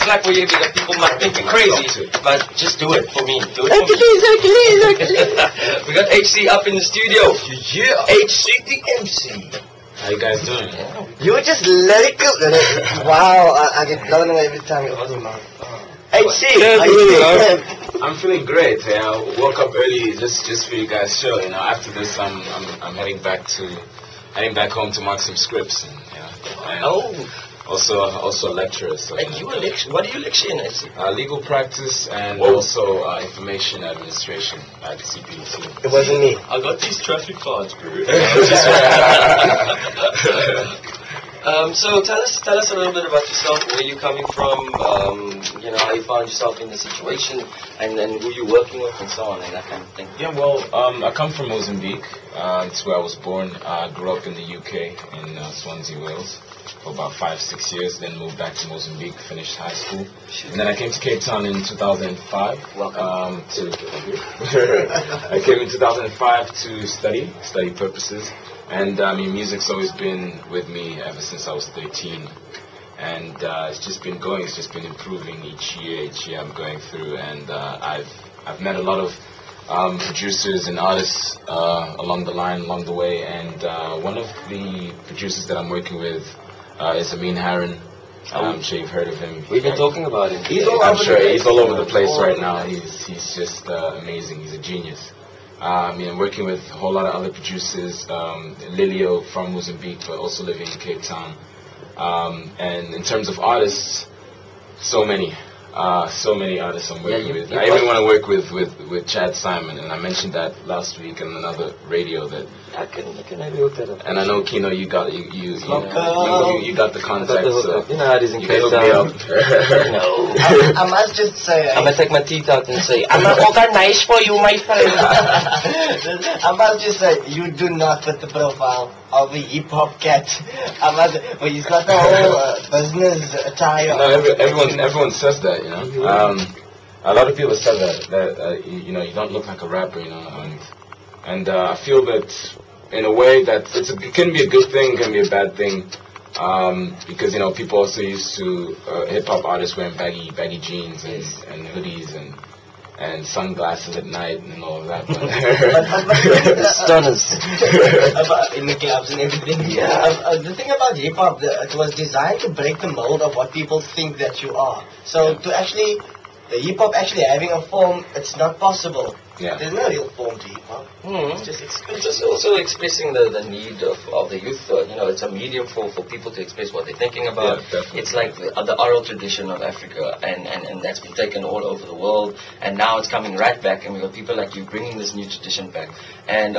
like for you because people might think you're crazy, but just do it for me. Do it for me. We got HC up in the studio. Yeah, HC the MC. How you guys doing? You were just lyrical. Wow, I get blown away every time you open your mouth. HC, how you doing? I'm feeling great. Yeah, I woke up early just for you guys' show. You know, after this, I'm heading back home to mark some scripts. And, also a lecturer. So, And you a lecturer? What do you lecture in, HC? Legal practice and also information administration at CPC. It wasn't me. I got these traffic cards, bro. So tell us a little bit about yourself, where you're coming from, how you found yourself in the situation, and who you're working with, and so on, and that kind of thing. Yeah, well, I come from Mozambique. It's where I was born. I grew up in the UK, in Swansea, Wales, for about 5-6 years, then moved back to Mozambique, finished high school. And then I came to Cape Town in 2005. Welcome. I came in 2005 to study purposes. And music's always been with me ever since I was 13. And it's just been going, it's just been improving each year I'm going through. And I've met a lot of producers and artists along the way. And one of the producers that I'm working with is Amin Harron. I'm sure you've heard of him. We've been talking about him. He's all over the place right now. He's just amazing. He's a genius. I'm working with a whole lot of other producers, Lilio from Mozambique, but also living in Cape Town. And in terms of artists, so many artists I'm working with. I even want to work with Chad Simon, and I mentioned that last week on another radio that I can maybe look that up. And I know Kino, you got the contacts. You know how it is in Cape Town. No. I must just say, I'm gonna take my teeth out and say, I'm gonna organize for you, my friend. I must just say, you do not fit the profile of a hip-hop cat. But he's got the whole business attire. No, everyone says that, you know. A lot of people say that you don't look like a rapper, you know. And I feel that in a way that it can be a good thing, can be a bad thing, because people also used to hip-hop artists wearing baggy jeans and hoodies and sunglasses at night and all of that. Stunners. In the clubs and everything. Yeah. The thing about hip-hop, it was designed to break the mold of what people think that you are. So to actually, the hip-hop actually having a form, it's not possible. Yeah. There's no real form to hip-hop. It's just also expressing the need of the youth. It's a medium for people to express what they're thinking about. Yeah, it's like the oral tradition of Africa, and that's been taken all over the world, and now it's coming right back, and we've got people like you bringing this new tradition back. And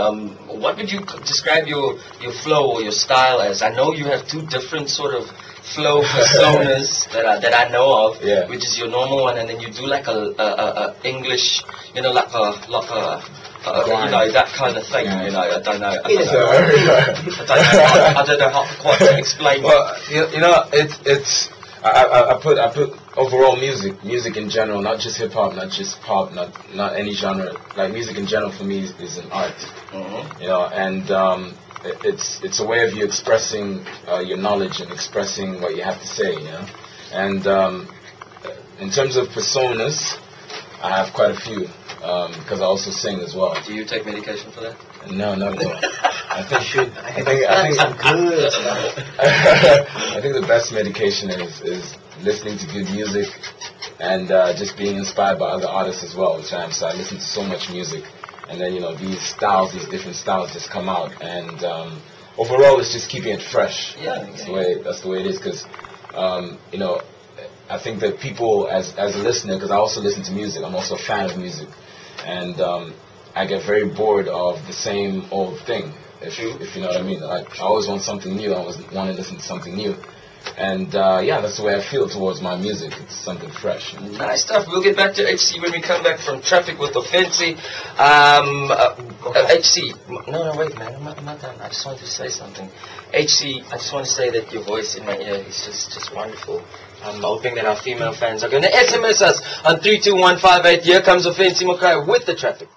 what would you describe your flow or your style as? I know you have two different sort of flow personas that I know of, which is your normal one, and then you do like a English, that kind of thing. I don't know. I don't know how quite to explain. Well, it's I put overall music in general, not just hip hop, not just pop, not any genre. Like music in general for me is an art. And it's a way of you expressing your knowledge and expressing what you have to say, And in terms of personas, I have quite a few because I also sing as well. Do you take medication for that? No, not at all. I think the best medication is listening to good music and just being inspired by other artists as well, which I am. So I listen to so much music. And then, these different styles just come out. And overall, it's just keeping it fresh. Yeah. That's the way it is. Because, I think that people, as a listener, because I also listen to music, I'm also a fan of music. And I get very bored of the same old thing, if you know what I mean. Like, I always want something new. I always want to listen to something new. And that's the way I feel towards my music. It's something fresh. Nice stuff. We'll get back to HC when we come back from traffic with Offensi. HC. No, wait, man. I'm not done. I just wanted to say something. HC, I just want to say that your voice in my ear is just wonderful. I'm hoping that our female fans are going to SMS us on 32158. Here comes Offensi Mokai with the traffic.